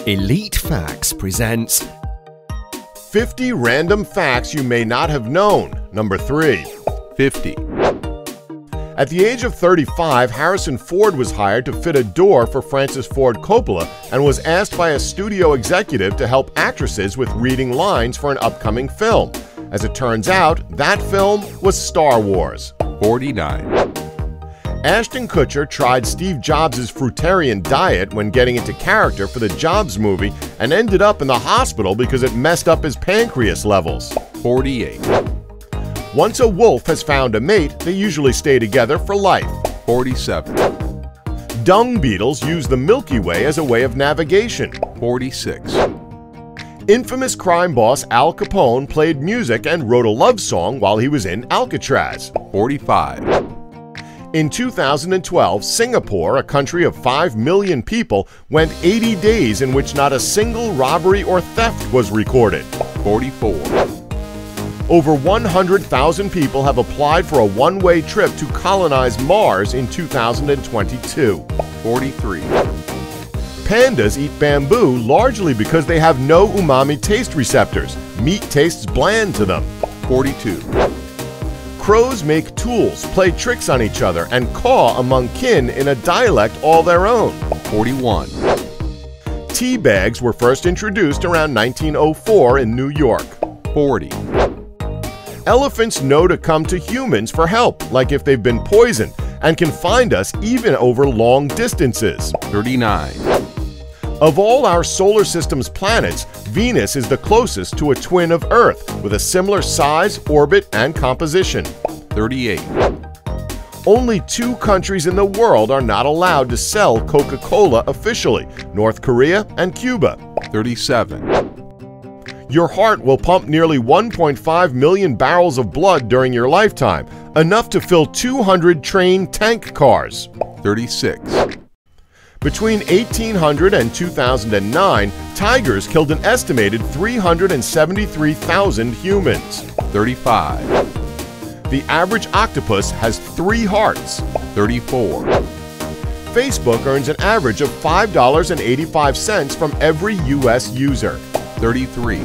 Elite Facts presents 50 Random Facts You May Not Have Known. Number 3. 50. At the age of 35, Harrison Ford was hired to fit a door for Francis Ford Coppola and was asked by a studio executive to help actresses with reading lines for an upcoming film. As it turns out, that film was Star Wars. 49. Ashton Kutcher tried Steve Jobs' fruitarian diet when getting into character for the Jobs movie and ended up in the hospital because it messed up his pancreas levels. 48. Once a wolf has found a mate, they usually stay together for life. 47. Dung beetles use the Milky Way as a way of navigation. 46. Infamous crime boss Al Capone played music and wrote a love song while he was in Alcatraz. 45. In 2012, Singapore, a country of 5 million people, went 80 days in which not a single robbery or theft was recorded. 44. Over 100,000 people have applied for a one-way trip to colonize Mars in 2022. 43. Pandas eat bamboo largely because they have no umami taste receptors. Meat tastes bland to them. 42. Crows make tools, play tricks on each other, and caw among kin in a dialect all their own. 41. Tea bags were first introduced around 1904 in New York. 40. Elephants know to come to humans for help, like if they've been poisoned, and can find us even over long distances. 39. Of all our solar system's planets, Venus is the closest to a twin of Earth, with a similar size, orbit, and composition. 38. Only 2 countries in the world are not allowed to sell Coca-Cola officially: North Korea and Cuba. 37. Your heart will pump nearly 1.5 million barrels of blood during your lifetime, enough to fill 200 train tank cars. 36. Between 1800 and 2009, tigers killed an estimated 373,000 humans. 35. The average octopus has 3 hearts. 34. Facebook earns an average of $5.85 from every U.S. user. 33.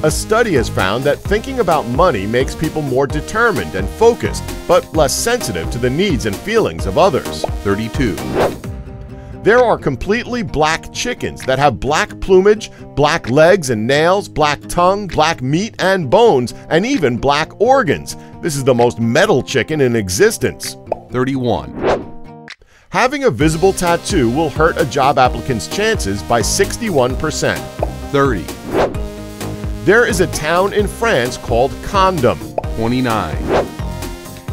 A study has found that thinking about money makes people more determined and focused, but less sensitive to the needs and feelings of others. 32. There are completely black chickens that have black plumage, black legs and nails, black tongue, black meat and bones, and even black organs. This is the most metal chicken in existence. 31. Having a visible tattoo will hurt a job applicant's chances by 61%. 30. There is a town in France called Condom. 29.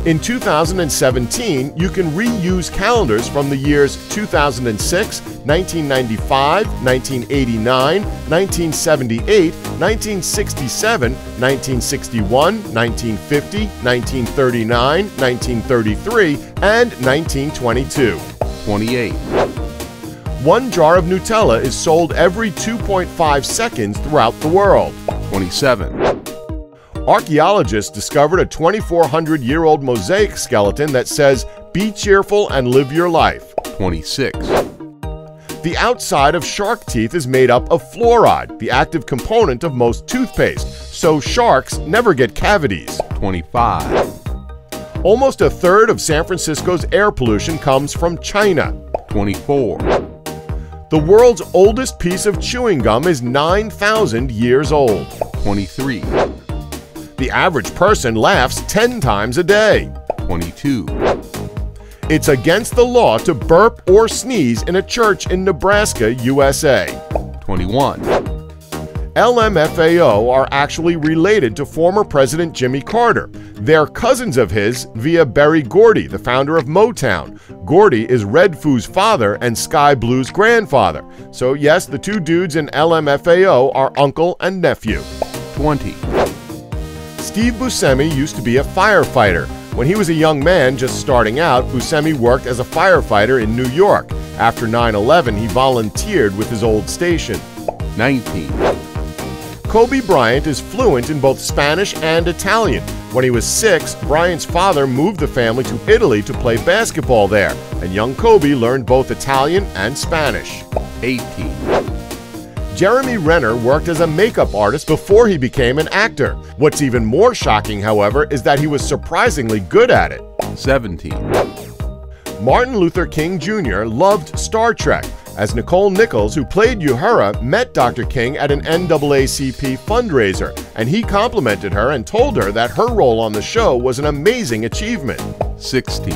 In 2017, you can reuse calendars from the years 2006, 1995, 1989, 1978, 1967, 1961, 1950, 1939, 1933, and 1922. 28. 1 jar of Nutella is sold every 2.5 seconds throughout the world. 27. Archaeologists discovered a 2,400-year-old mosaic skeleton that says, "Be cheerful and live your life." 26. The outside of shark teeth is made up of fluoride, the active component of most toothpaste, so sharks never get cavities. 25. Almost a third of San Francisco's air pollution comes from China. 24. The world's oldest piece of chewing gum is 9,000 years old. 23. The average person laughs 10 times a day. 22. It's against the law to burp or sneeze in a church in Nebraska, USA. 21. LMFAO are actually related to former President Jimmy Carter. They're cousins of his via Berry Gordy, the founder of Motown. Gordy is Red Foo's father and Sky Blue's grandfather. So yes, the 2 dudes in LMFAO are uncle and nephew. 20. Steve Buscemi used to be a firefighter. When he was a young man just starting out, Buscemi worked as a firefighter in New York. After 9/11, he volunteered with his old station. 19. Kobe Bryant is fluent in both Spanish and Italian. When he was 6, Bryant's father moved the family to Italy to play basketball there, and young Kobe learned both Italian and Spanish. 18. Jeremy Renner worked as a makeup artist before he became an actor. What's even more shocking, however, is that he was surprisingly good at it. 17, Martin Luther King Jr. loved Star Trek, as Nicole Nichols, who played Uhura, met Dr. King at an NAACP fundraiser, and he complimented her and told her that her role on the show was an amazing achievement. 16,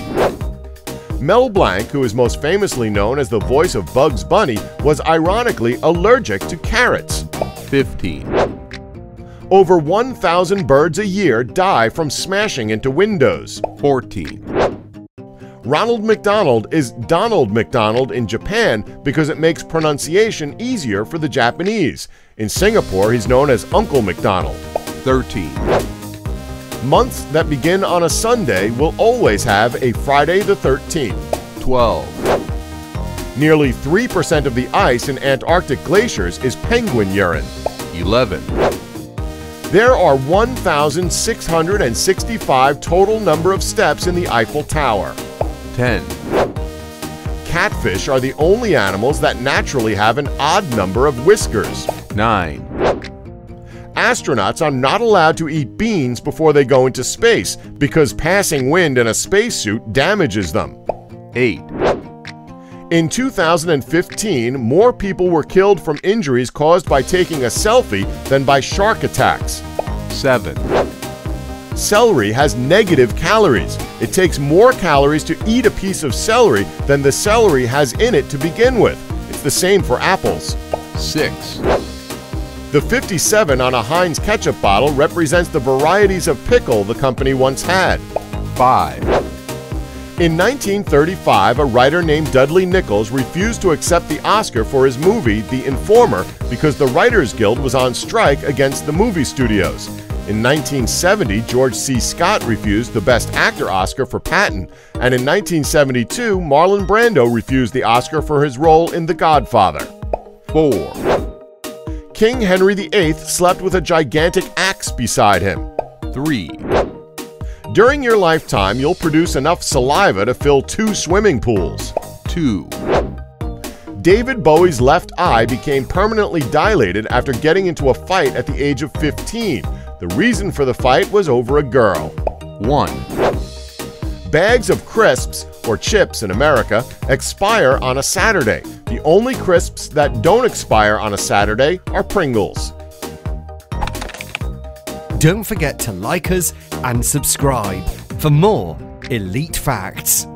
Mel Blanc, who is most famously known as the voice of Bugs Bunny, was ironically allergic to carrots. 15, Over 1,000 birds a year die from smashing into windows. 14, Ronald McDonald is Donald McDonald in Japan because it makes pronunciation easier for the Japanese. In Singapore, he's known as Uncle McDonald. 13, Months that begin on a Sunday will always have a Friday the 13th. 12, Nearly 3% of the ice in Antarctic glaciers is penguin urine. 11, There are 1,665 total number of steps in the Eiffel Tower. 10, Catfish are the only animals that naturally have an odd number of whiskers. 9, Astronauts are not allowed to eat beans before they go into space because passing wind in a spacesuit damages them. 8, In 2015, more people were killed from injuries caused by taking a selfie than by shark attacks. 7, Celery has negative calories. It takes more calories to eat a piece of celery than the celery has in it to begin with. It's the same for apples. 6, The 57 on a Heinz ketchup bottle represents the varieties of pickle the company once had. 5, In 1935, a writer named Dudley Nichols refused to accept the Oscar for his movie, The Informer, because the Writers Guild was on strike against the movie studios. In 1970, George C. Scott refused the Best Actor Oscar for Patton, and in 1972, Marlon Brando refused the Oscar for his role in The Godfather. 4, King Henry VIII slept with a gigantic axe beside him. 3, During your lifetime, you'll produce enough saliva to fill 2 swimming pools. 2, David Bowie's left eye became permanently dilated after getting into a fight at the age of 15. The reason for the fight was over a girl. 1, Bags of crisps, or chips in America, expire on a Saturday. The only crisps that don't expire on a Saturday are Pringles. Don't forget to like us and subscribe for more Elite Facts.